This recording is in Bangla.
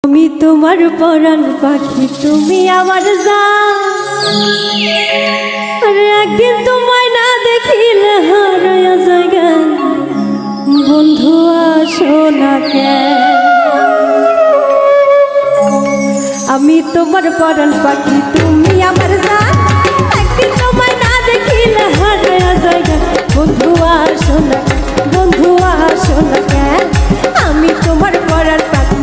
আমি তোমার পরাণ পাখি, তুমি আমার জান। আরে একদিন তোমায় না দেখিলে হারায়া জায়গা, বন্ধু আসো না কেন? আমি তোমার পরাণ পাখি, তুমি আমার জান। একদিন তোমায় না দেখিলে হারায়া জায়গা, বন্ধু আসো না, বন্ধু আসো না কেন? আমি তোমার পরাণ পাখি।